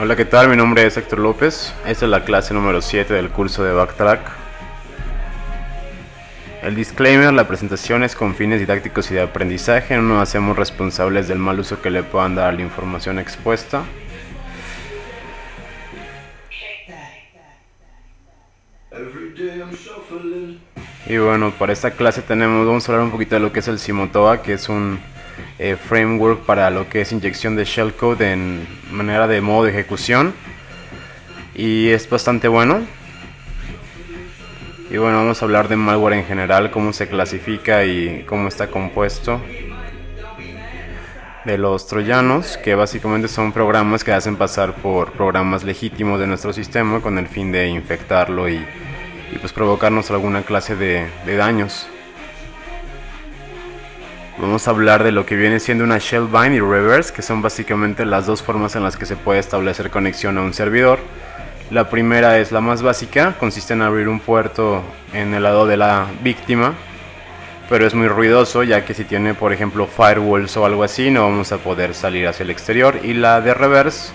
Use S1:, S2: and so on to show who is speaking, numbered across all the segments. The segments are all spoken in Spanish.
S1: Hola, ¿qué tal? Mi nombre es Héctor López. Esta es la clase número 7 del curso de Backtrack. El disclaimer: la presentación es con fines didácticos y de aprendizaje. No nos hacemos responsables del mal uso que le puedan dar a la información expuesta. Y bueno, para esta clase vamos a hablar un poquito de lo que es el Simotoa, que es un framework para lo que es inyección de shellcode en manera de modo de ejecución, y es bastante bueno. Y bueno, vamos a hablar de malware en general, cómo se clasifica y cómo está compuesto. De los troyanos, que básicamente son programas que hacen pasar por programas legítimos de nuestro sistema con el fin de infectarlo y pues provocarnos alguna clase de daños. Vamos a hablar de lo que viene siendo una shell bind y reverse, que son básicamente las dos formas en las que se puede establecer conexión a un servidor. La primera es la más básica, consiste en abrir un puerto en el lado de la víctima, pero es muy ruidoso, ya que si tiene, por ejemplo, firewalls o algo así, no vamos a poder salir hacia el exterior. Y la de reverse,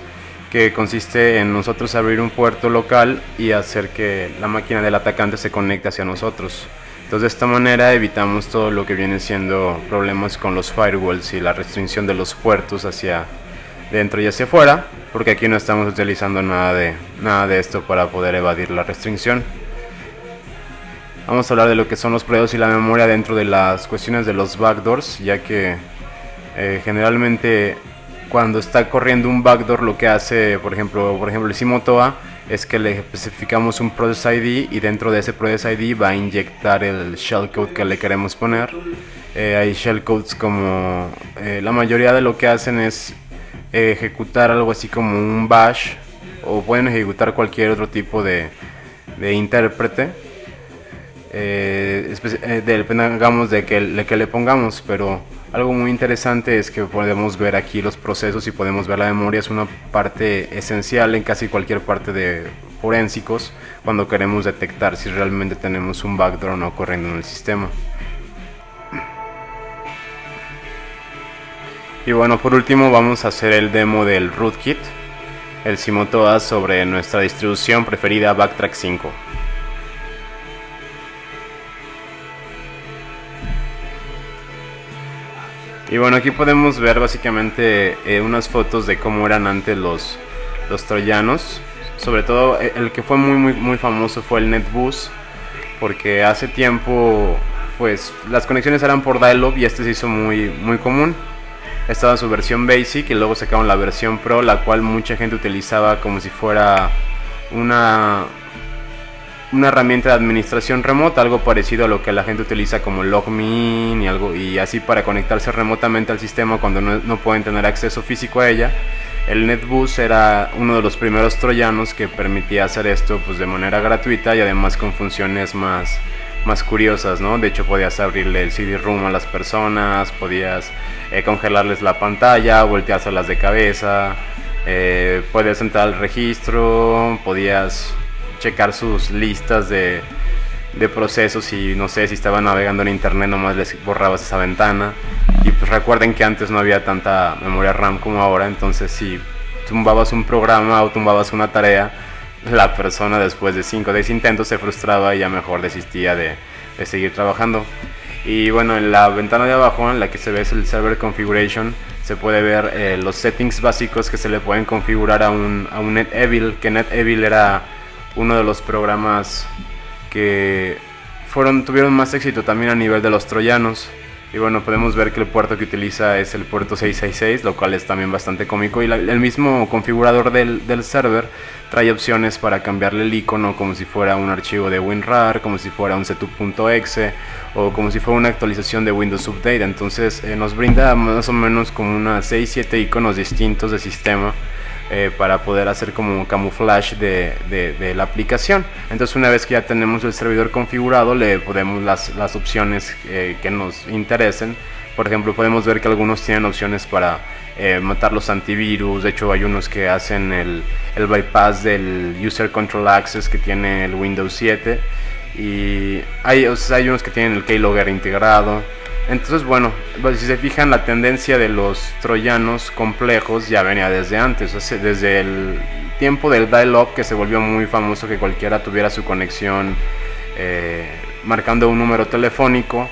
S1: que consiste en nosotros abrir un puerto local y hacer que la máquina del atacante se conecte hacia nosotros. Entonces, de esta manera evitamos todo lo que viene siendo problemas con los firewalls y la restricción de los puertos hacia dentro y hacia afuera, porque aquí no estamos utilizando nada de esto para poder evadir la restricción. Vamos a hablar de lo que son los procesos y la memoria dentro de las cuestiones de los backdoors, ya que generalmente cuando está corriendo un backdoor, lo que hace, por ejemplo el Simotoa, es que le especificamos un process ID, y dentro de ese process ID va a inyectar el shellcode que le queremos poner. Hay shellcodes como la mayoría de lo que hacen es ejecutar algo así como un bash, o pueden ejecutar cualquier otro tipo de intérprete, dependamos de que le pongamos. Pero algo muy interesante es que podemos ver aquí los procesos y podemos ver la memoria. Es una parte esencial en casi cualquier parte de forensicos cuando queremos detectar si realmente tenemos un backdoor o no corriendo en el sistema. Y bueno, por último vamos a hacer el demo del rootkit, el Simotoa, sobre nuestra distribución preferida, Backtrack 5. Y bueno, aquí podemos ver básicamente unas fotos de cómo eran antes los troyanos. Sobre todo el que fue muy famoso fue el NetBus, porque hace tiempo pues las conexiones eran por dial-up y este se hizo muy común. Estaba su versión basic y luego sacaron la versión pro, la cual mucha gente utilizaba como si fuera una herramienta de administración remota, algo parecido a lo que la gente utiliza como LogMeIn y así, para conectarse remotamente al sistema cuando no pueden tener acceso físico a ella. El NetBus era uno de los primeros troyanos que permitía hacer esto pues de manera gratuita y además con funciones más curiosas, ¿no? De hecho, podías abrirle el CD-ROM a las personas, podías congelarles la pantalla, volteárselas de cabeza, podías entrar al registro, podías checar sus listas de procesos, y no sé, si estaban navegando en internet nomás les borrabas esa ventana. Y pues recuerden que antes no había tanta memoria RAM como ahora, entonces si tumbabas un programa o tumbabas una tarea, la persona después de 5 o 10 intentos se frustraba y ya mejor desistía de seguir trabajando. Y bueno, en la ventana de abajo, en la que se ve es el Server Configuration, se puede ver los settings básicos que se le pueden configurar a un NetEvil, que NetEvil era uno de los programas que tuvieron más éxito también a nivel de los troyanos. Y bueno, podemos ver que el puerto que utiliza es el puerto 666, lo cual es también bastante cómico. Y el mismo configurador del server trae opciones para cambiarle el icono, como si fuera un archivo de WinRAR, como si fuera un setup.exe o como si fuera una actualización de Windows Update. Entonces nos brinda más o menos como unas 6-7 iconos distintos de sistema para poder hacer como camuflaje de la aplicación. Entonces, una vez que ya tenemos el servidor configurado, le podemos las opciones que nos interesen. Por ejemplo, podemos ver que algunos tienen opciones para matar los antivirus. De hecho, hay unos que hacen el bypass del User Control Access que tiene el Windows 7, y hay unos que tienen el keylogger integrado. Entonces, bueno, pues, si se fijan, la tendencia de los troyanos complejos ya venía desde antes, o sea, desde el tiempo del dial-up, que se volvió muy famoso, que cualquiera tuviera su conexión marcando un número telefónico,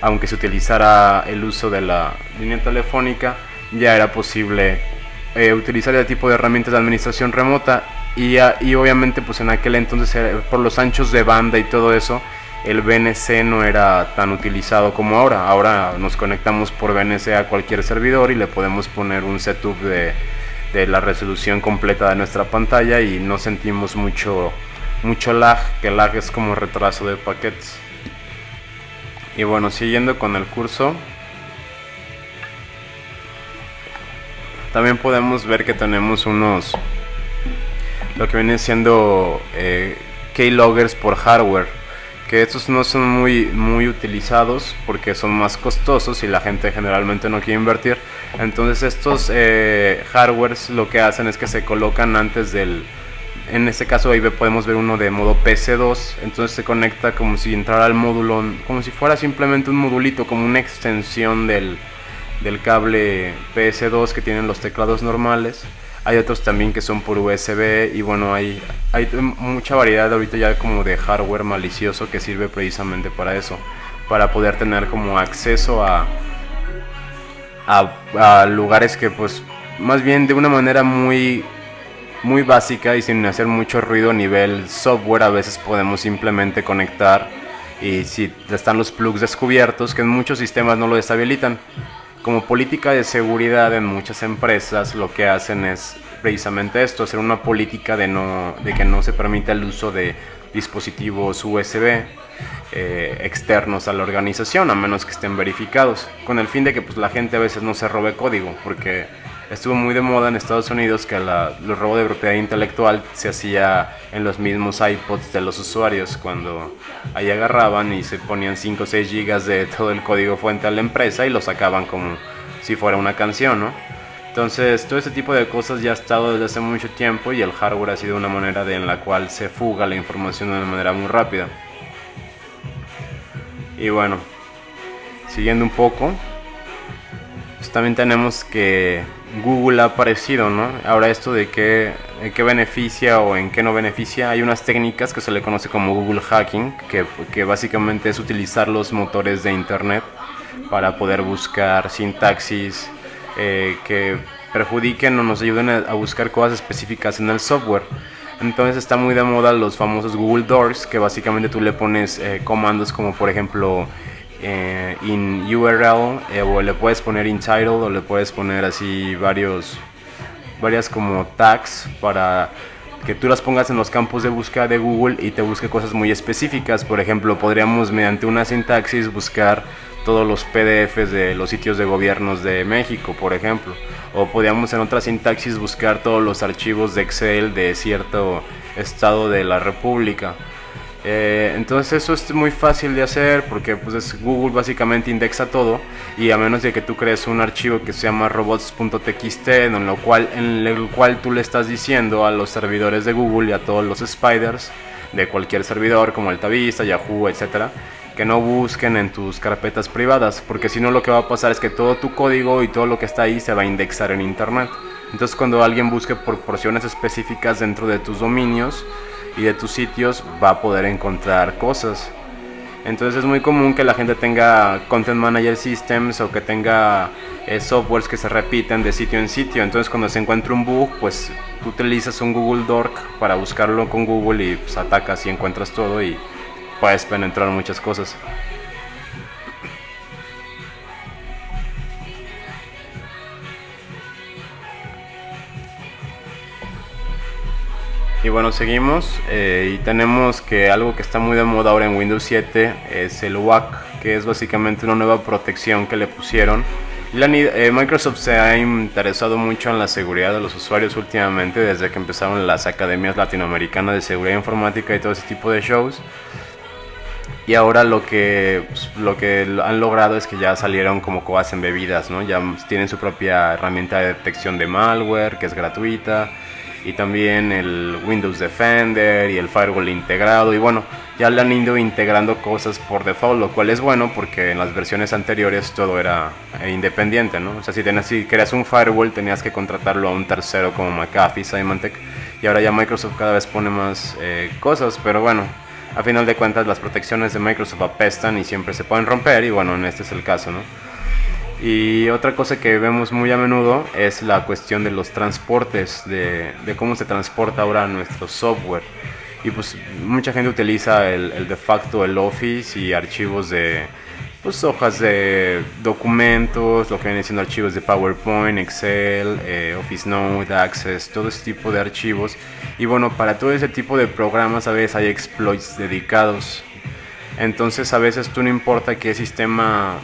S1: aunque se utilizara el uso de la línea telefónica, ya era posible utilizar este tipo de herramientas de administración remota. Y obviamente pues en aquel entonces, por los anchos de banda y todo eso, el VNC no era tan utilizado como ahora. Ahora nos conectamos por VNC a cualquier servidor y le podemos poner un setup de la resolución completa de nuestra pantalla y no sentimos mucho lag, que lag es como retraso de paquetes. Y bueno, siguiendo con el curso, también podemos ver que tenemos lo que vienen siendo keyloggers por hardware, que estos no son muy utilizados porque son más costosos y la gente generalmente no quiere invertir. Entonces estos hardwares lo que hacen es que se colocan antes en este caso ahí podemos ver uno de modo PC2, entonces se conecta como si entrara al módulo, como si fuera simplemente un modulito, como una extensión del cable PS2 que tienen los teclados normales. Hay otros también que son por USB y bueno, hay mucha variedad ahorita ya como de hardware malicioso que sirve precisamente para eso, para poder tener como acceso a lugares que pues más bien de una manera muy básica y sin hacer mucho ruido a nivel software a veces podemos simplemente conectar, y si están los plugs descubiertos, que en muchos sistemas no lo deshabilitan. Como política de seguridad en muchas empresas lo que hacen es precisamente esto, hacer una política de que no se permita el uso de dispositivos USB externos a la organización, a menos que estén verificados, con el fin de que pues, la gente a veces no se robe código, porque estuvo muy de moda en Estados Unidos que los robos de propiedad intelectual se hacía en los mismos iPods de los usuarios, cuando ahí agarraban y se ponían 5 o 6 gigas de todo el código fuente a la empresa y lo sacaban como si fuera una canción, ¿no? Entonces todo este tipo de cosas ya ha estado desde hace mucho tiempo y el hardware ha sido una manera en la cual se fuga la información de una manera muy rápida. Y bueno, siguiendo un poco, pues también tenemos que Google ha aparecido, ¿no? Ahora esto de en qué beneficia o en qué no beneficia, hay unas técnicas que se le conoce como Google Hacking, que básicamente es utilizar los motores de internet para poder buscar sintaxis que perjudiquen o nos ayuden a buscar cosas específicas en el software. Entonces está muy de moda los famosos Google Doors, que básicamente tú le pones comandos como por ejemplo in URL, o le puedes poner in title, o le puedes poner así varias como tags para que tú las pongas en los campos de búsqueda de Google y te busque cosas muy específicas. Por ejemplo, podríamos mediante una sintaxis buscar todos los PDFs de los sitios de gobiernos de México, por ejemplo, o podríamos en otra sintaxis buscar todos los archivos de Excel de cierto estado de la República. Entonces eso es muy fácil de hacer porque pues Google básicamente indexa todo, y a menos de que tú crees un archivo que se llama robots.txt en el cual tú le estás diciendo a los servidores de Google y a todos los spiders de cualquier servidor como Altavista, Yahoo, etcétera, que no busquen en tus carpetas privadas, porque si no lo que va a pasar es que todo tu código y todo lo que está ahí se va a indexar en internet. Entonces cuando alguien busque por porciones específicas dentro de tus dominios y de tus sitios, va a poder encontrar cosas. Entonces es muy común que la gente tenga Content Manager Systems o que tenga softwares que se repiten de sitio en sitio. Entonces cuando se encuentra un bug, pues tú utilizas un Google Dork para buscarlo con Google y pues atacas y encuentras todo y puedes penetrar muchas cosas. Y bueno, seguimos y tenemos que algo que está muy de moda ahora en Windows 7 es el WAC, que es básicamente una nueva protección que le pusieron. Microsoft se ha interesado mucho en la seguridad de los usuarios últimamente, desde que empezaron las academias latinoamericanas de seguridad informática y todo ese tipo de shows. Y ahora lo que han logrado es que ya salieron como cosas embebidas, ¿no? Ya tienen su propia herramienta de detección de malware, que es gratuita. y también el Windows Defender y el firewall integrado, y bueno, ya le han ido integrando cosas por default, lo cual es bueno porque en las versiones anteriores todo era independiente, ¿no? O sea, si querías un firewall tenías que contratarlo a un tercero como McAfee, Symantec, y ahora ya Microsoft cada vez pone más cosas, pero bueno, a final de cuentas las protecciones de Microsoft apestan y siempre se pueden romper, y bueno, en este es el caso, ¿no? Y otra cosa que vemos muy a menudo es la cuestión de los transportes, de cómo se transporta ahora nuestro software. Y pues mucha gente utiliza el de facto, el Office y archivos de pues hojas de documentos, lo que vienen siendo archivos de PowerPoint, Excel, Office Note, Access, todo ese tipo de archivos. Y bueno, para todo ese tipo de programas a veces hay exploits dedicados. Entonces a veces tú no importa qué sistema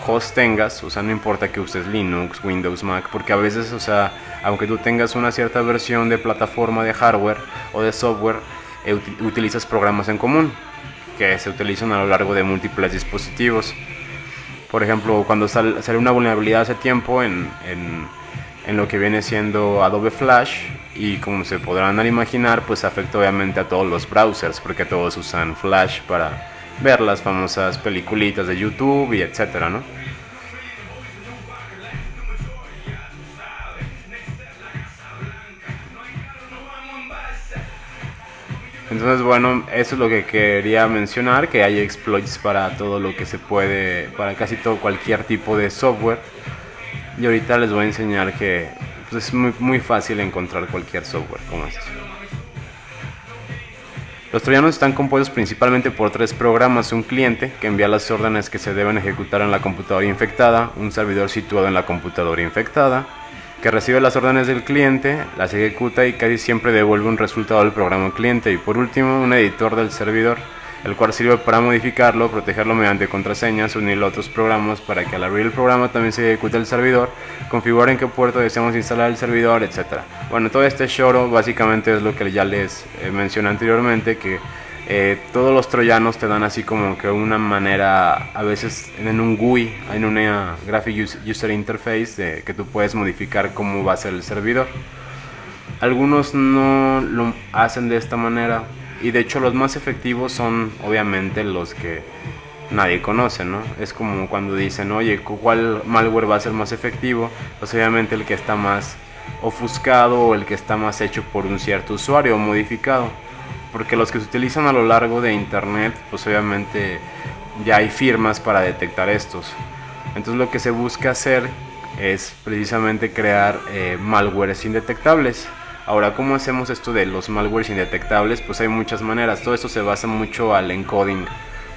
S1: host tengas, o sea, no importa que uses Linux, Windows, Mac, porque a veces, o sea, aunque tú tengas una cierta versión de plataforma de hardware o de software, utilizas programas en común que se utilizan a lo largo de múltiples dispositivos. Por ejemplo, cuando salió una vulnerabilidad hace tiempo en lo que viene siendo Adobe Flash, y como se podrán imaginar, pues afecta obviamente a todos los browsers, porque todos usan Flash para ver las famosas peliculitas de YouTube y etcétera, ¿no? Entonces, bueno, eso es lo que quería mencionar, que hay exploits para todo lo que se puede, para casi todo, cualquier tipo de software. Y ahorita les voy a enseñar que pues, es muy fácil encontrar cualquier software como este. Los troyanos están compuestos principalmente por tres programas: un cliente que envía las órdenes que se deben ejecutar en la computadora infectada, un servidor situado en la computadora infectada, que recibe las órdenes del cliente, las ejecuta y casi siempre devuelve un resultado al programa cliente, y por último un editor del servidor, el cual sirve para modificarlo, protegerlo mediante contraseñas, unirlo a otros programas para que al abrir el programa también se ejecute el servidor, configurar en qué puerto deseamos instalar el servidor, etc. Bueno, todo este choro básicamente es lo que ya les mencioné anteriormente, que todos los troyanos te dan así como que una manera, a veces en un GUI, en una Graphic User Interface, que tú puedes modificar cómo va a ser el servidor. Algunos no lo hacen de esta manera, y de hecho los más efectivos son obviamente los que nadie conoce, ¿no? Es como cuando dicen, oye, ¿cuál malware va a ser más efectivo? Pues obviamente el que está más ofuscado o el que está más hecho por un cierto usuario o modificado, porque los que se utilizan a lo largo de internet, pues obviamente ya hay firmas para detectar estos. Entonces lo que se busca hacer es precisamente crear malwares indetectables. Ahora, ¿cómo hacemos esto de los malwares indetectables? Pues hay muchas maneras. Todo esto se basa mucho al encoding.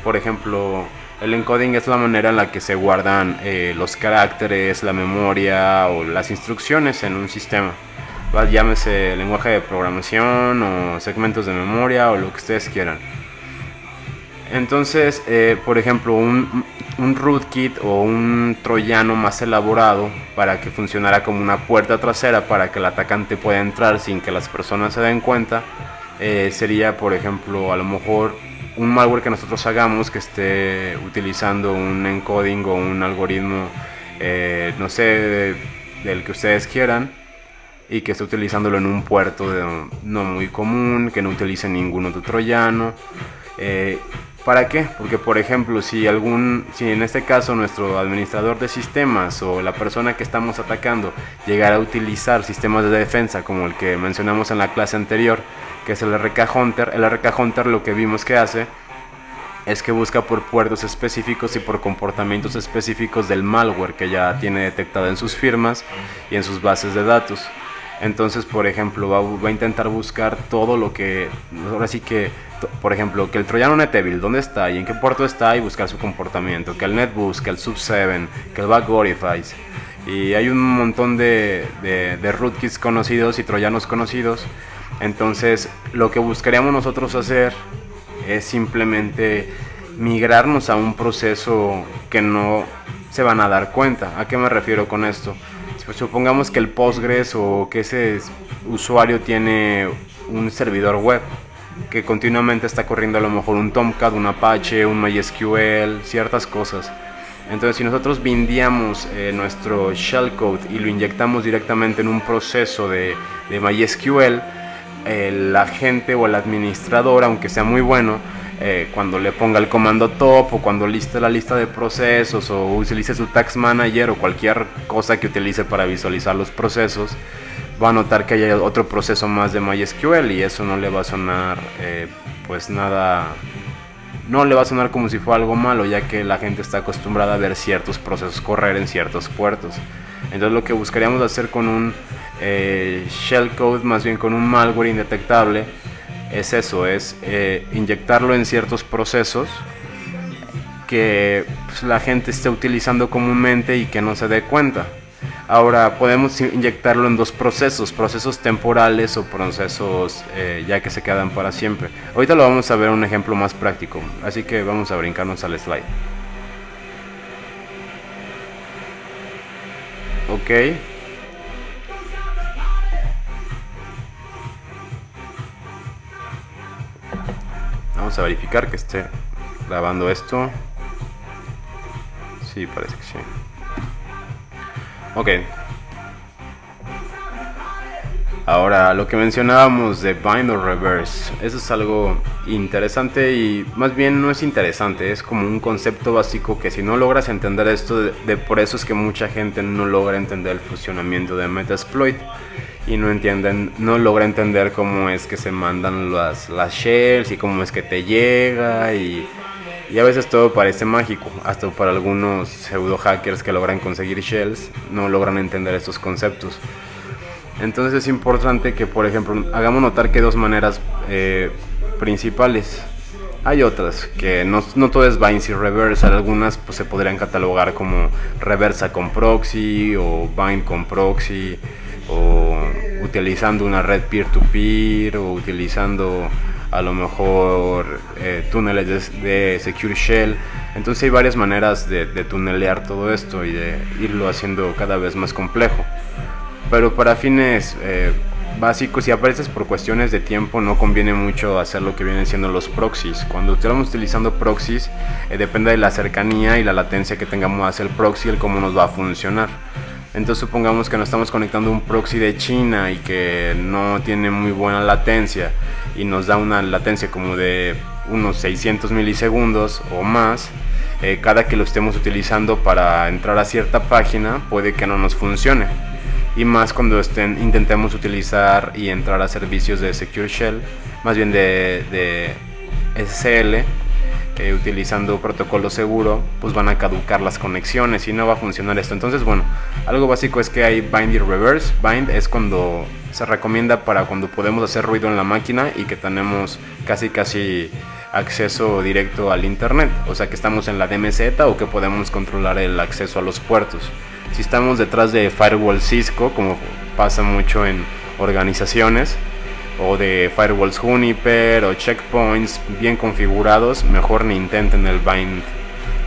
S1: Por ejemplo, el encoding es la manera en la que se guardan los caracteres, la memoria o las instrucciones en un sistema. Llámese lenguaje de programación o segmentos de memoria o lo que ustedes quieran. Entonces, por ejemplo, un rootkit o un troyano más elaborado para que funcionara como una puerta trasera para que el atacante pueda entrar sin que las personas se den cuenta, sería, por ejemplo, a lo mejor un malware que nosotros hagamos que esté utilizando un encoding o un algoritmo, no sé, del que ustedes quieran, y que esté utilizándolo en un puerto no muy común, que no utilice ningún otro troyano. ¿Para qué? Porque por ejemplo, si en este caso nuestro administrador de sistemas o la persona que estamos atacando llegara a utilizar sistemas de defensa como el que mencionamos en la clase anterior, que es el RK Hunter, lo que vimos que hace es que busca por puertos específicos y por comportamientos específicos del malware que ya tiene detectado en sus firmas y en sus bases de datos. Entonces, por ejemplo, va a intentar buscar todo lo que, ahora sí que, por ejemplo, que el troyano NetEvil, ¿dónde está y en qué puerto está? Y buscar su comportamiento, que el NetBoost, que el Sub7, que el Bugorifies. Y hay un montón de rootkits conocidos y troyanos conocidos. Entonces, lo que buscaríamos nosotros hacer es simplemente migrarnos a un proceso que no se van a dar cuenta. ¿A qué me refiero con esto? Pues supongamos que el Postgres o que ese usuario tiene un servidor web que continuamente está corriendo a lo mejor un Tomcat, un Apache, un MySQL, ciertas cosas. Entonces, si nosotros bindeamos nuestro shellcode y lo inyectamos directamente en un proceso de MySQL, el agente o el administrador, aunque sea muy bueno, cuando le ponga el comando top o cuando liste la lista de procesos o utilice su task manager o cualquier cosa que utilice para visualizar los procesos, va a notar que hay otro proceso más de MySQL y eso no le va a sonar pues nada, no le va a sonar como si fuera algo malo, ya que la gente está acostumbrada a ver ciertos procesos correr en ciertos puertos. Entonces lo que buscaríamos hacer con un shellcode, más bien con un malware indetectable, es eso, es inyectarlo en ciertos procesos que pues, la gente esté utilizando comúnmente y que no se dé cuenta. Ahora podemos inyectarlo en dos procesos temporales o procesos ya que se quedan para siempre. Ahorita lo vamos a ver un ejemplo más práctico, así que vamos a brincarnos al slide. Ok. Vamos a verificar que esté grabando esto. Sí, parece que sí. Ok. Ahora, lo que mencionábamos de bind o reverse, eso es algo interesante y más bien no es interesante, es como un concepto básico que si no logras entender esto, por eso es que mucha gente no logra entender el funcionamiento de Metasploit y no logra entender cómo es que se mandan las shells y cómo es que te llega y a veces todo parece mágico, hasta para algunos pseudo hackers que logran conseguir shells no logran entender estos conceptos. Entonces es importante que, por ejemplo, hagamos notar que hay dos maneras principales. Hay otras, que no todo es bind y reverse, algunas pues, se podrían catalogar como reversa con proxy o bind con proxy, o utilizando una red peer-to-peer, o utilizando a lo mejor túneles de Secure Shell. Entonces hay varias maneras de tunelear todo esto y de irlo haciendo cada vez más complejo. Pero para fines básicos, si apareces por cuestiones de tiempo, no conviene mucho hacer lo que vienen siendo los proxies. Cuando estamos utilizando proxies, depende de la cercanía y la latencia que tengamos hacia el proxy, el cómo nos va a funcionar. Entonces supongamos que nos estamos conectando a un proxy de China y que no tiene muy buena latencia y nos da una latencia como de unos 600 milisegundos o más. Cada que lo estemos utilizando para entrar a cierta página puede que no nos funcione. Y más cuando intentemos utilizar y entrar a servicios de Secure Shell, más bien de SSL, utilizando protocolo seguro, pues van a caducar las conexiones y no va a funcionar esto. Entonces, bueno, algo básico es que hay bind y reverse. Bind es cuando se recomienda para cuando podemos hacer ruido en la máquina y que tenemos casi acceso directo al internet, o sea que estamos en la DMZ o que podemos controlar el acceso a los puertos. Si estamos detrás de firewall Cisco, como pasa mucho en organizaciones, o de firewalls Juniper o checkpoints bien configurados, mejor ni intenten el bind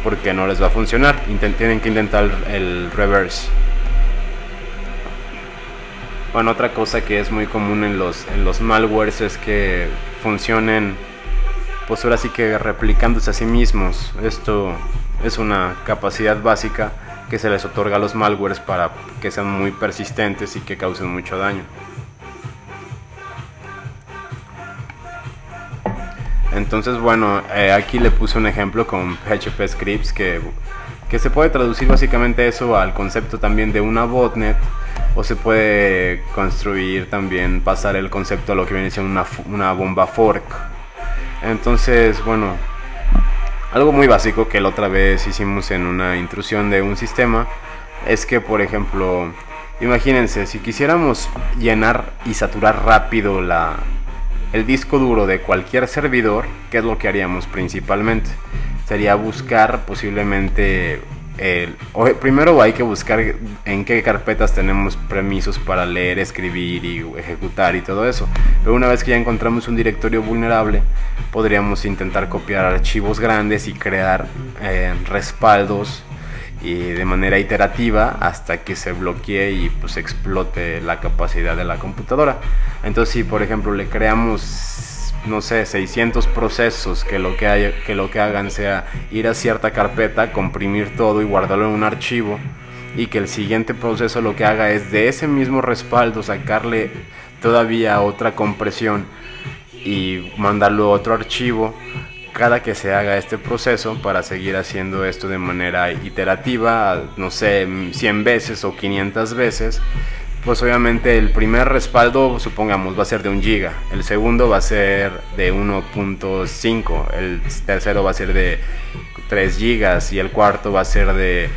S1: porque no les va a funcionar. Tienen que intentar el reverse. Bueno, otra cosa que es muy común en los malwares es que funcionen, pues ahora sí que replicándose a sí mismos. Esto es una capacidad básica que se les otorga a los malwares para que sean muy persistentes y que causen mucho daño. Entonces, bueno, aquí le puse un ejemplo con PHP Scripts que se puede traducir básicamente eso al concepto también de una botnet, o se puede construir también, pasar el concepto a lo que viene siendo una bomba fork. Entonces, bueno, algo muy básico que la otra vez hicimos en una intrusión de un sistema es que, por ejemplo, imagínense, si quisiéramos llenar y saturar rápido el disco duro de cualquier servidor, ¿qué es lo que haríamos principalmente? Sería buscar posiblemente, primero hay que buscar en qué carpetas tenemos permisos para leer, escribir y ejecutar y todo eso. Pero una vez que ya encontramos un directorio vulnerable, podríamos intentar copiar archivos grandes y crear respaldos y de manera iterativa hasta que se bloquee y pues explote la capacidad de la computadora. Entonces, si por ejemplo le creamos no sé, 600 procesos que lo que hagan sea ir a cierta carpeta, comprimir todo y guardarlo en un archivo, y que el siguiente proceso lo que haga es de ese mismo respaldo sacarle todavía otra compresión y mandarlo a otro archivo cada que se haga este proceso, para seguir haciendo esto de manera iterativa, no sé, 100 veces o 500 veces. Pues obviamente el primer respaldo, supongamos, va a ser de 1 giga, el segundo va a ser de 1.5, el tercero va a ser de 3 gigas y el cuarto va a ser de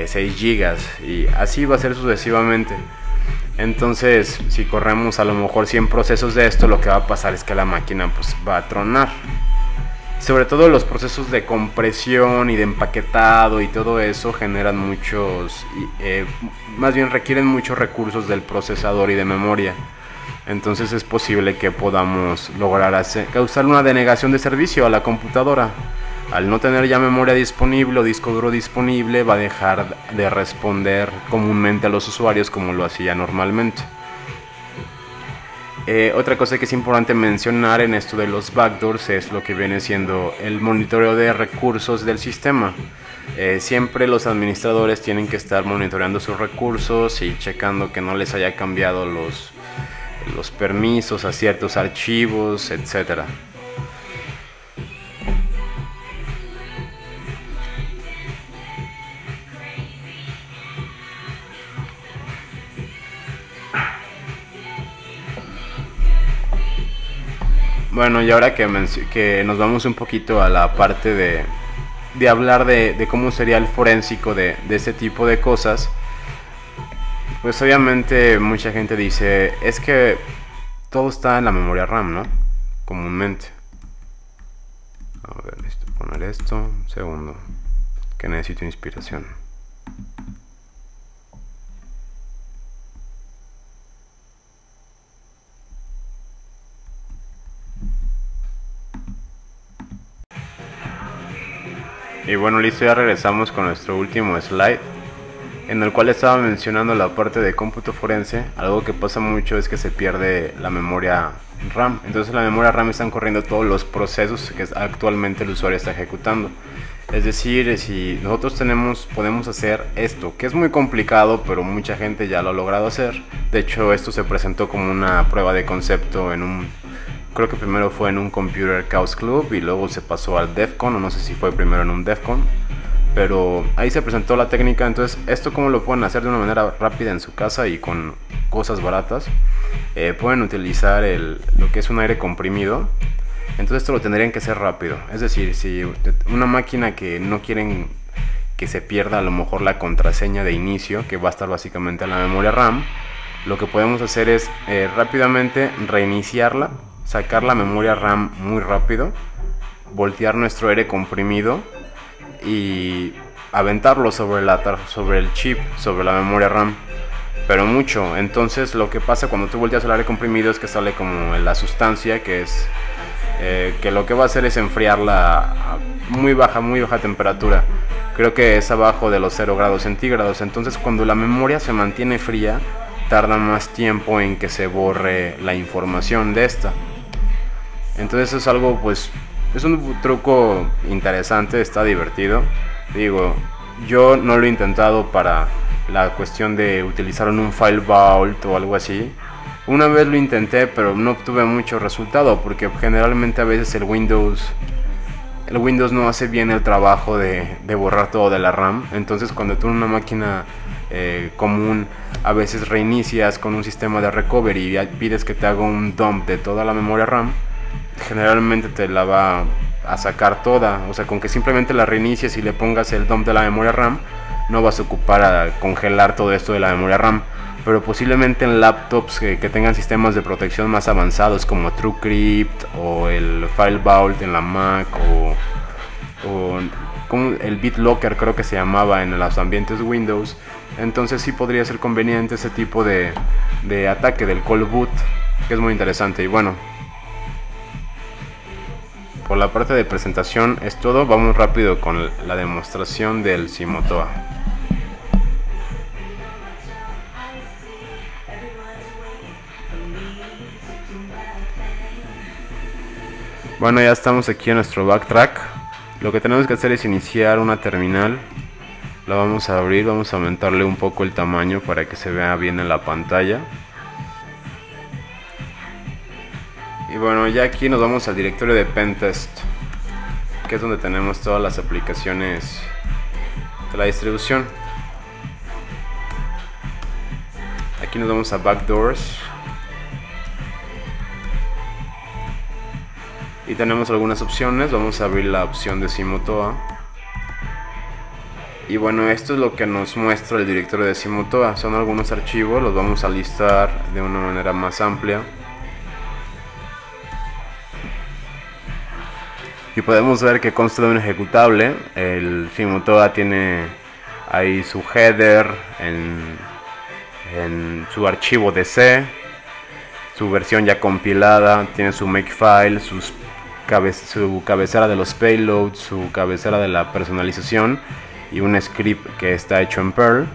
S1: 6 gigas, y así va a ser sucesivamente. Entonces, si corremos a lo mejor 100 procesos de esto, lo que va a pasar es que la máquina pues va a tronar. Sobre todo los procesos de compresión y de empaquetado y todo eso generan muchos, más bien requieren muchos recursos del procesador y de memoria. Entonces es posible que podamos lograr causar una denegación de servicio a la computadora. Al no tener ya memoria disponible o disco duro disponible, va a dejar de responder comúnmente a los usuarios como lo hacía normalmente. Otra cosa que es importante mencionar en esto de los backdoors es lo que viene siendo el monitoreo de recursos del sistema. Siempre los administradores tienen que estar monitoreando sus recursos y checando que no les haya cambiado los permisos a ciertos archivos, etc. Bueno, y ahora que nos vamos un poquito a la parte de hablar de cómo sería el forénsico de este tipo de cosas, pues obviamente mucha gente dice, es que todo está en la memoria RAM, ¿no? Comúnmente. A ver, necesito poner esto, un segundo, que necesito inspiración. Y bueno, listo, ya regresamos con nuestro último slide, en el cual estaba mencionando la parte de cómputo forense. Algo que pasa mucho es que se pierde la memoria RAM. Entonces en la memoria RAM están corriendo todos los procesos que actualmente el usuario está ejecutando. Es decir, si nosotros podemos hacer esto, que es muy complicado, pero mucha gente ya lo ha logrado hacer. De hecho, esto se presentó como una prueba de concepto creo que primero fue en un Computer Chaos Club y luego se pasó al DEF CON, o no sé si fue primero en un DEF CON, pero ahí se presentó la técnica. Entonces, esto cómo lo pueden hacer de una manera rápida en su casa y con cosas baratas. Pueden utilizar lo que es un aire comprimido. Entonces esto lo tendrían que hacer rápido. Es decir, si una máquina que no quieren que se pierda a lo mejor la contraseña de inicio, que va a estar básicamente en la memoria RAM, lo que podemos hacer es rápidamente reiniciarla, sacar la memoria RAM muy rápido, voltear nuestro aire comprimido y aventarlo sobre el chip, sobre la memoria RAM, pero mucho. Entonces lo que pasa cuando tú volteas el aire comprimido es que sale como la sustancia que es que lo que va a hacer es enfriarla a muy baja temperatura. Creo que es abajo de los 0 grados centígrados. Entonces cuando la memoria se mantiene fría, tarda más tiempo en que se borre la información de esta. Entonces es algo, pues, es un truco interesante, está divertido. Digo, yo no lo he intentado para la cuestión de utilizar un file vault o algo así. Una vez lo intenté, pero no obtuve mucho resultado, porque generalmente a veces el Windows no hace bien el trabajo de borrar todo de la RAM. Entonces cuando tú en una máquina común a veces reinicias con un sistema de recovery y pides que te haga un dump de toda la memoria RAM, generalmente te la va a sacar toda. O sea, con que simplemente la reinicies y le pongas el dump de la memoria RAM, no vas a ocupar a congelar todo esto de la memoria RAM. Pero posiblemente en laptops que tengan sistemas de protección más avanzados como TrueCrypt o el File Vault en la Mac o como el BitLocker, creo que se llamaba en los ambientes Windows, entonces sí podría ser conveniente ese tipo de ataque del Cold Boot, que es muy interesante. Y bueno, por la parte de presentación es todo. Vamos rápido con la demostración del Simotoa. Bueno, ya estamos aquí en nuestro backtrack. Lo que tenemos que hacer es iniciar una terminal. La vamos a abrir, vamos a aumentarle un poco el tamaño para que se vea bien en la pantalla. Y bueno, ya aquí nos vamos al directorio de Pentest, que es donde tenemos todas las aplicaciones de la distribución. Aquí nos vamos a Backdoors y tenemos algunas opciones. Vamos a abrir la opción de Simotoa. Y bueno, esto es lo que nos muestra el directorio de Simotoa. Son algunos archivos, los vamos a listar de una manera más amplia. Y podemos ver que consta de un ejecutable. El Simotoa tiene ahí su header en su archivo de C, su versión ya compilada, tiene su makefile, su cabecera de los payloads, su cabecera de la personalización y un script que está hecho en Perl.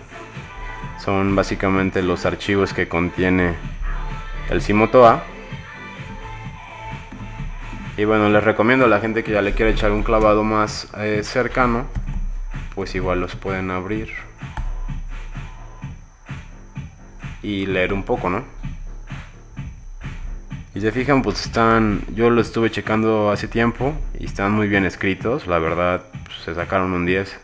S1: Son básicamente los archivos que contiene el Simotoa. Y bueno, les recomiendo a la gente que ya le quiere echar un clavado más cercano, pues igual los pueden abrir y leer un poco, ¿no? Y se fijan, pues yo lo estuve checando hace tiempo y están muy bien escritos, la verdad, pues, se sacaron un 10.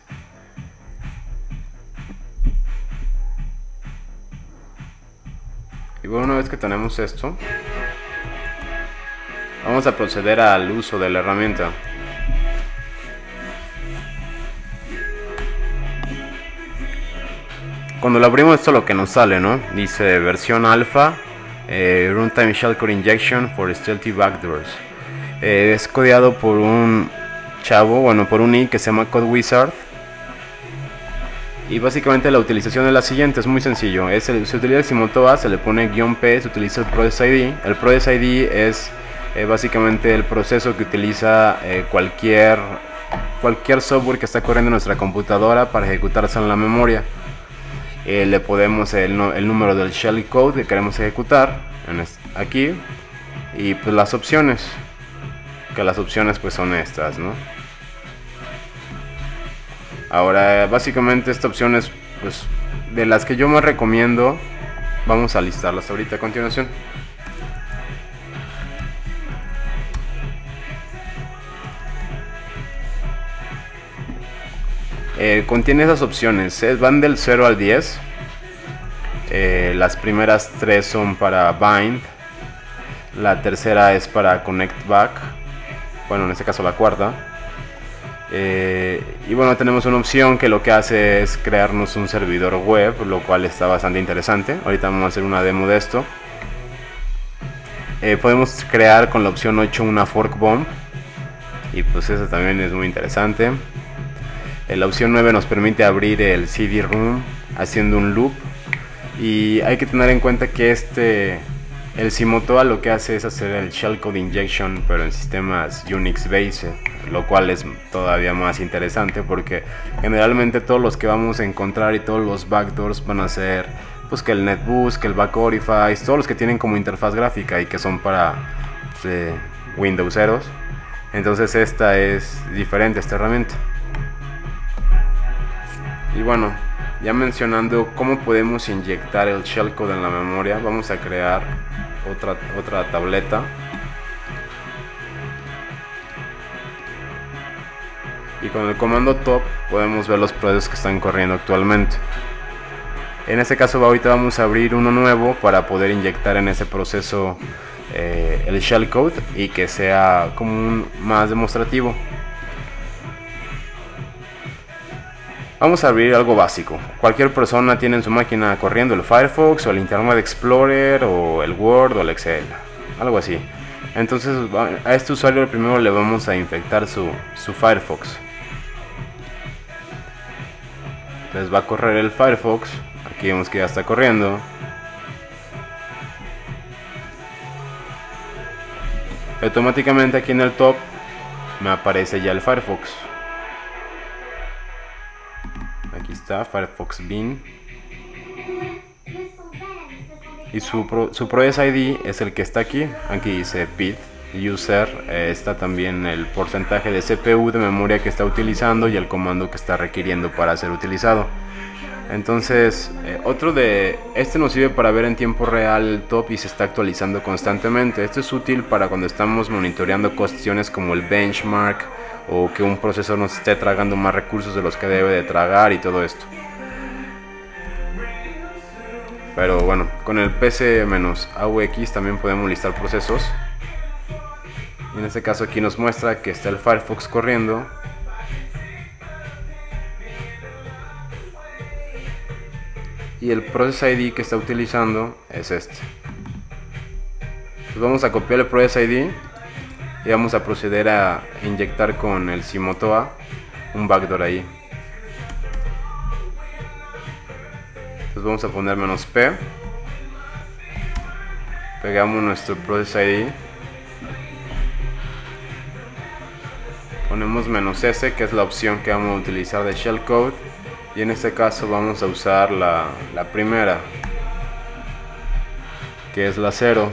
S1: Y bueno, una vez que tenemos esto, vamos a proceder al uso de la herramienta. Cuando lo abrimos, esto es lo que nos sale, ¿no? Dice versión alfa, runtime shellcode injection for stealthy backdoors. Es codeado por un chavo, bueno, por un I que se llama CodeWizard. Y básicamente la utilización es la siguiente, es muy sencillo. Se utiliza el Simotoa, se le pone "-p", se utiliza el Process ID. El Process ID es básicamente el proceso que utiliza cualquier software que está corriendo en nuestra computadora para ejecutarse en la memoria. Le podemos el número del shellcode que queremos ejecutar aquí, y pues las opciones, que las opciones pues son estas, ¿no? Ahora básicamente esta opción es pues de las que yo más recomiendo. Vamos a listarlas ahorita a continuación. Contiene esas opciones, van del 0 al 10. Las primeras 3 son para bind, la tercera es para connect back, bueno, en este caso la cuarta. Y bueno, tenemos una opción que lo que hace es crearnos un servidor web, lo cual está bastante interesante. Ahorita vamos a hacer una demo de esto. Podemos crear con la opción 8 una fork bomb, y pues eso también es muy interesante. La opción 9 nos permite abrir el CD-ROM haciendo un loop. Y hay que tener en cuenta que el Simotoa lo que hace es hacer el shellcode injection, pero en sistemas Unix based, lo cual es todavía más interesante porque generalmente todos los que vamos a encontrar y todos los backdoors van a ser pues que el NetBoost, que el Backorify, todos los que tienen como interfaz gráfica y que son para Windowseros. Entonces esta es diferente, esta herramienta. Y bueno, ya mencionando cómo podemos inyectar el shellcode en la memoria, vamos a crear otra tableta. Y con el comando top podemos ver los procesos que están corriendo actualmente. En este caso ahorita vamos a abrir uno nuevo para poder inyectar en ese proceso el shellcode y que sea como más demostrativo. Vamos a abrir algo básico. Cualquier persona tiene en su máquina corriendo el Firefox o el Internet Explorer o el Word o el Excel, algo así. Entonces a este usuario primero le vamos a infectar su Firefox. Entonces va a correr el Firefox. Aquí vemos que ya está corriendo. Automáticamente aquí en el top me aparece ya el Firefox. Aquí está Firefox Bin. Y su Process ID es el que está aquí. Aquí dice PID. user, está también el porcentaje de CPU, de memoria que está utilizando y el comando que está requiriendo para ser utilizado. Entonces, este nos sirve para ver en tiempo real el top y se está actualizando constantemente. Esto es útil para cuando estamos monitoreando cuestiones como el benchmark o que un procesador nos esté tragando más recursos de los que debe de tragar y todo esto. Pero bueno, con el PC-AUX también podemos listar procesos. Y en este caso aquí nos muestra que está el Firefox corriendo. Y el Process ID que está utilizando es este. Pues vamos a copiar el Process ID y vamos a proceder a inyectar con el Simotoa un backdoor ahí. Entonces vamos a poner "-p", pegamos nuestro Process ID, ponemos "-s", que es la opción que vamos a utilizar de shellcode, y en este caso vamos a usar la primera, que es la 0.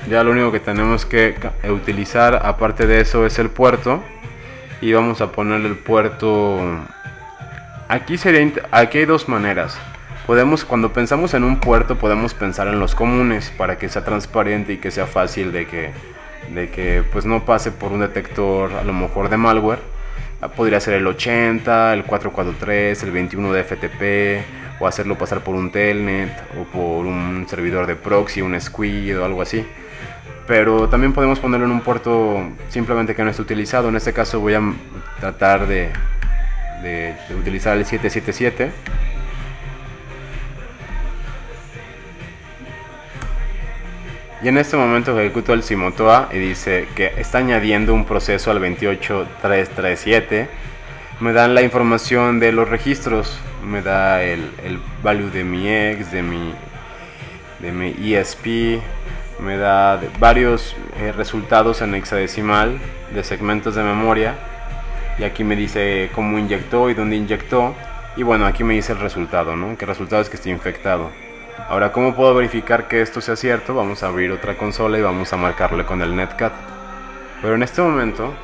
S1: Ya lo único que tenemos que utilizar aparte de eso es el puerto, y vamos a ponerle el puerto. Aquí hay dos maneras. Cuando pensamos en un puerto, podemos pensar en los comunes para que sea transparente y que sea fácil de que pues no pase por un detector a lo mejor de malware. Podría ser el 80, el 443, el 21 de FTP, o hacerlo pasar por un telnet o por un servidor de proxy, un squid o algo así. Pero también podemos ponerlo en un puerto simplemente que no esté utilizado. En este caso voy a tratar de utilizar el 777. Y en este momento ejecuto el Simotoa y dice que está añadiendo un proceso al 28337. Me dan la información de los registros, me da el value de mi X, de mi ESP, me da varios resultados en hexadecimal de segmentos de memoria, y aquí me dice cómo inyectó y dónde inyectó, y bueno, aquí me dice el resultado, ¿no? Que el resultado es que esté infectado. Ahora, ¿cómo puedo verificar que esto sea cierto? Vamos a abrir otra consola y vamos a marcarle con el netcat. Pero en este momento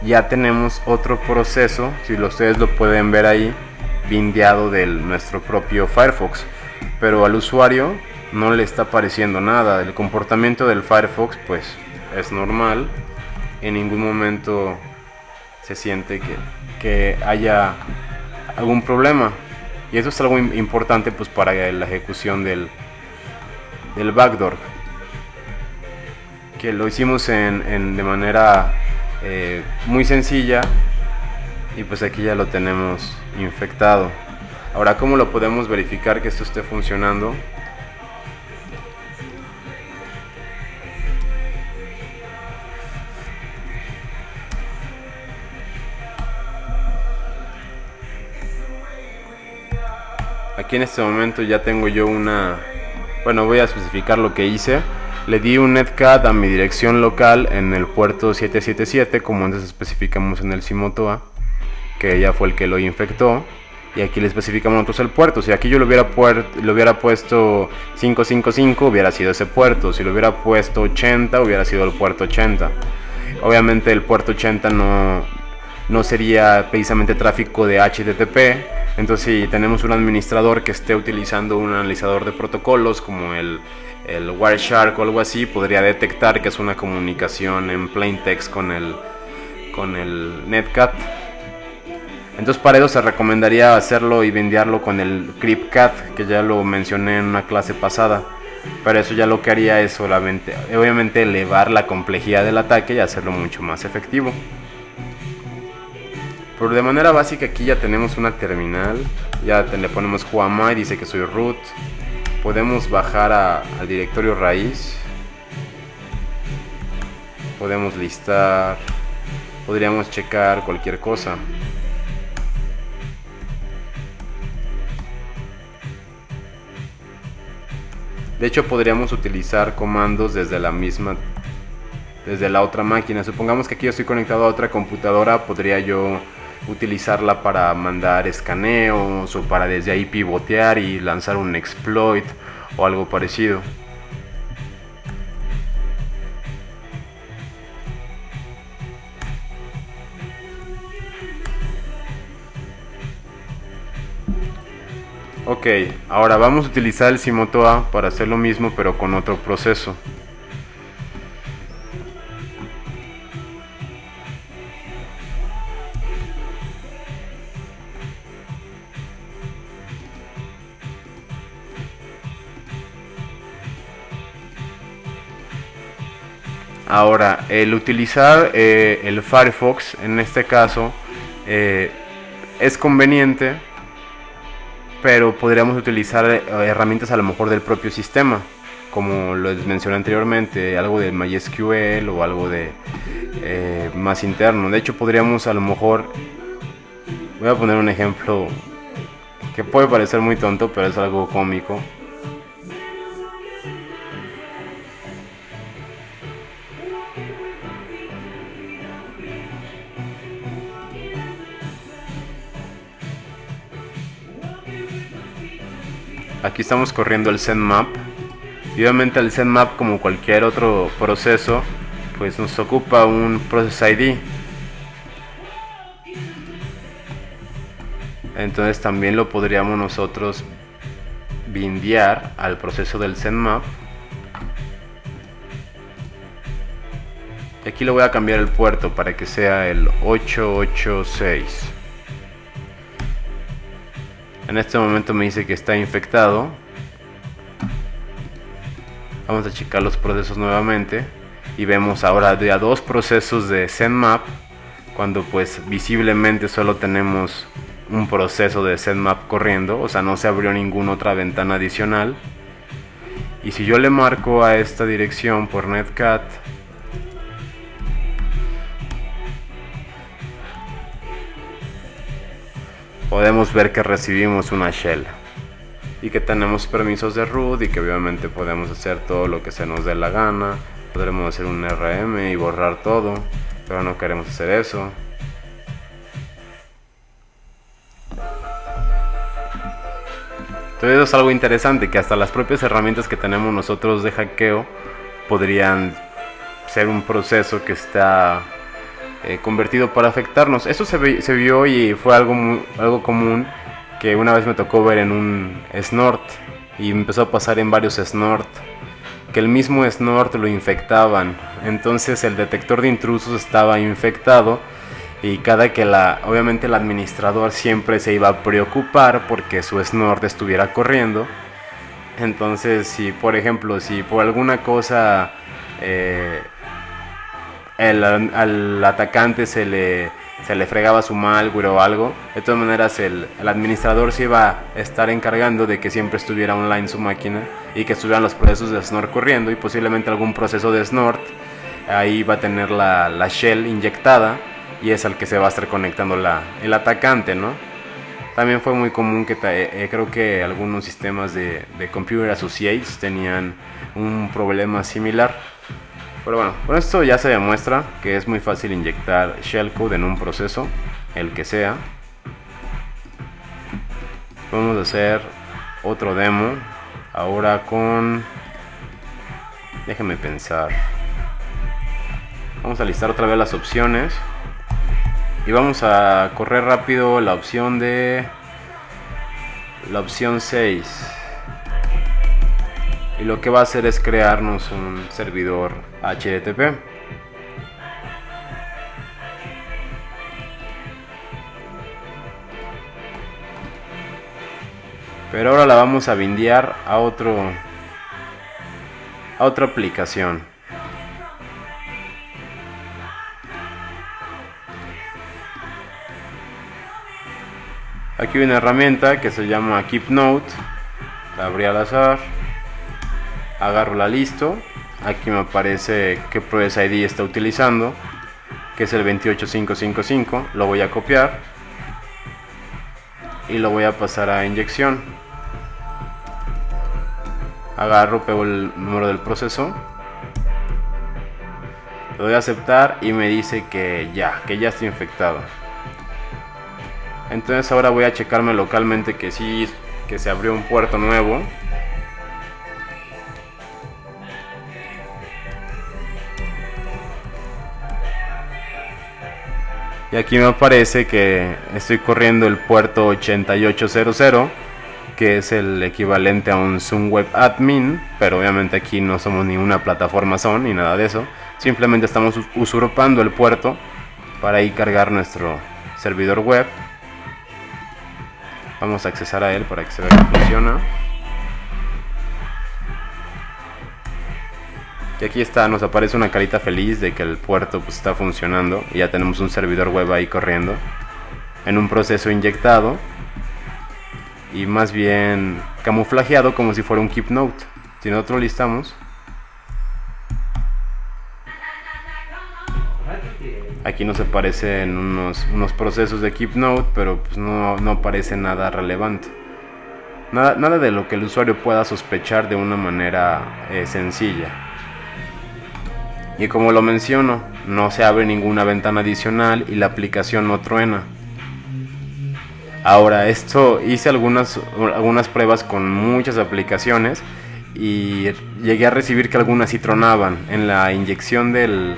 S1: ya tenemos otro proceso, si ustedes lo pueden ver ahí, bindeado de nuestro propio Firefox, pero al usuario no le está apareciendo nada. El comportamiento del Firefox pues es normal, en ningún momento se siente que haya algún problema. Y eso es algo importante pues para la ejecución del backdoor, que lo hicimos de manera muy sencilla, y pues aquí ya lo tenemos infectado. Ahora, ¿cómo lo podemos verificar que esto esté funcionando? Aquí en este momento ya tengo yo bueno, voy a especificar lo que hice. Le di un netcat a mi dirección local en el puerto 777, como antes especificamos en el Simotoa, que ya fue el que lo infectó. Y aquí le especificamos nosotros el puerto. Si aquí yo lo hubiera puesto 555, hubiera sido ese puerto. Si lo hubiera puesto 80, hubiera sido el puerto 80. Obviamente el puerto 80 no sería precisamente tráfico de HTTP. Entonces, si tenemos un administrador que esté utilizando un analizador de protocolos como el Wireshark o algo así, podría detectar que es una comunicación en plain text con el netcat. Entonces, para eso se recomendaría hacerlo y bindearlo con el cryptcat, que ya lo mencioné en una clase pasada. Pero eso ya lo que haría es solamente, obviamente, elevar la complejidad del ataque y hacerlo mucho más efectivo. Pero de manera básica aquí ya tenemos una terminal, ya le ponemos whoami, dice que soy root. Podemos bajar al directorio raíz, podemos listar, podríamos checar cualquier cosa. De hecho, podríamos utilizar comandos desde la otra máquina. Supongamos que aquí yo estoy conectado a otra computadora, podría yo utilizarla para mandar escaneos o para desde ahí pivotear y lanzar un exploit o algo parecido. Ok, ahora vamos a utilizar el Simotoa para hacer lo mismo pero con otro proceso. Ahora, el utilizar el Firefox en este caso es conveniente, pero podríamos utilizar herramientas a lo mejor del propio sistema, como les mencioné anteriormente, algo de MySQL o algo de más interno. De hecho, podríamos a lo mejor, voy a poner un ejemplo que puede parecer muy tonto, pero es algo cómico. Aquí estamos corriendo el ZenMap y obviamente el ZenMap, como cualquier otro proceso, pues nos ocupa un process ID. Entonces también lo podríamos nosotros bindear al proceso del ZenMap. Y aquí le voy a cambiar el puerto para que sea el 886. En este momento me dice que está infectado. Vamos a checar los procesos nuevamente y vemos ahora ya dos procesos de ZenMap, cuando pues visiblemente solo tenemos un proceso de ZenMap corriendo, o sea, no se abrió ninguna otra ventana adicional. Y si yo le marco a esta dirección por netcat, podemos ver que recibimos una shell y que tenemos permisos de root y que obviamente podemos hacer todo lo que se nos dé la gana. Podremos hacer un RM y borrar todo, pero no queremos hacer eso. Entonces eso es algo interesante, que hasta las propias herramientas que tenemos nosotros de hackeo podrían ser un proceso que está convertido para afectarnos. Eso se vio y fue algo común, que una vez me tocó ver en un snort, y empezó a pasar en varios snort, que el mismo snort lo infectaban. Entonces el detector de intrusos estaba infectado, y cada que obviamente el administrador siempre se iba a preocupar porque su snort estuviera corriendo. Entonces, si por ejemplo, si por alguna cosa al atacante se le fregaba su malware o algo, de todas maneras el administrador se iba a estar encargando de que siempre estuviera online su máquina y que estuvieran los procesos de snort corriendo, y posiblemente algún proceso de snort ahí va a tener la shell inyectada, y es al que se va a estar conectando el atacante, ¿no? También fue muy común que creo que algunos sistemas de Computer Associates tenían un problema similar. Pero bueno, con esto ya se demuestra que es muy fácil inyectar shellcode en un proceso, el que sea. Vamos a hacer otro demo ahora con... déjenme pensar. Vamos a listar otra vez las opciones y vamos a correr rápido la opción 6. Y lo que va a hacer es crearnos un servidor HTTP. Pero ahora la vamos a bindear a otra aplicación. Aquí hay una herramienta que se llama KeepNote. La abrí al azar. Agarro la listo. Aquí me aparece qué Process ID está utilizando, que es el 28555. Lo voy a copiar y lo voy a pasar a inyección. Agarro, pego el número del proceso, lo doy a aceptar y me dice que ya está infectado. Entonces ahora voy a checarme localmente que sí, que se abrió un puerto nuevo. Y aquí me aparece que estoy corriendo el puerto 8800, que es el equivalente a un Zoom Web Admin, pero obviamente aquí no somos ni una plataforma Zoom ni nada de eso. Simplemente estamos usurpando el puerto para ahí cargar nuestro servidor web. Vamos a accesar a él para que se vea que funciona. Y aquí está, nos aparece una carita feliz de que el puerto pues está funcionando y ya tenemos un servidor web ahí corriendo en un proceso inyectado y más bien camuflajeado como si fuera un Keep Note. Si nosotros listamos, aquí nos aparecen unos procesos de Keep Note, pero pues no aparece nada relevante, nada de lo que el usuario pueda sospechar de una manera sencilla. Y como lo menciono, no se abre ninguna ventana adicional y la aplicación no truena. Ahora, esto hice algunas pruebas con muchas aplicaciones y llegué a recibir que algunas sí tronaban. En la inyección del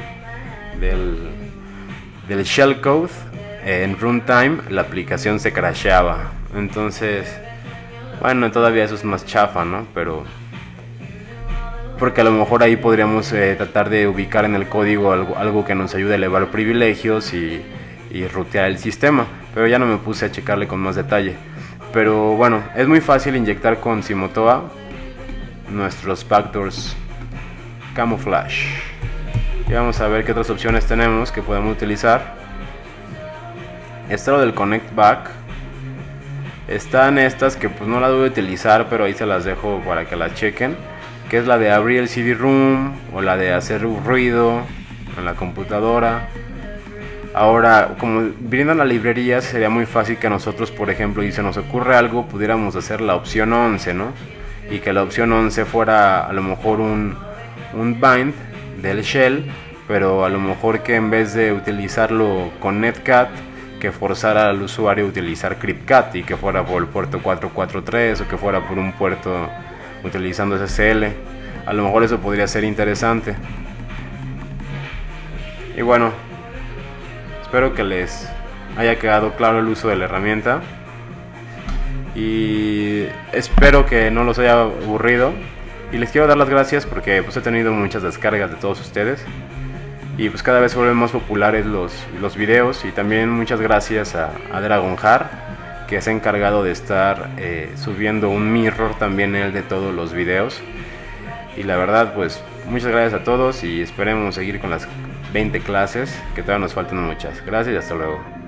S1: shellcode en runtime, la aplicación se crasheaba. Entonces, bueno, todavía eso es más chafa, ¿no? Pero porque a lo mejor ahí podríamos tratar de ubicar en el código algo que nos ayude a elevar privilegios y rutear el sistema, pero ya no me puse a checarle con más detalle. Pero bueno, es muy fácil inyectar con Simotoa nuestros backdoors camouflage. Y vamos a ver qué otras opciones tenemos que podemos utilizar. Está lo del connect back. Están estas que pues no las voy a utilizar, pero ahí se las dejo para que las chequen, que es la de abrir el CD-ROOM o la de hacer ruido en la computadora. Ahora, como brindan la librería, sería muy fácil que nosotros, por ejemplo, y se nos ocurre algo, pudiéramos hacer la opción 11, ¿no? Y que la opción 11 fuera a lo mejor un bind del shell, pero a lo mejor que en vez de utilizarlo con netcat, que forzara al usuario a utilizar cryptcat y que fuera por el puerto 443 o que fuera por un puerto utilizando SSL. A lo mejor eso podría ser interesante. Y bueno, espero que les haya quedado claro el uso de la herramienta y espero que no los haya aburrido. Y les quiero dar las gracias porque pues he tenido muchas descargas de todos ustedes y pues cada vez vuelven más populares los videos. Y también muchas gracias a Dragonjar, que se ha encargado de estar subiendo un mirror también él de todos los videos. Y la verdad pues muchas gracias a todos y esperemos seguir con las 20 clases, que todavía nos faltan muchas. Gracias y hasta luego.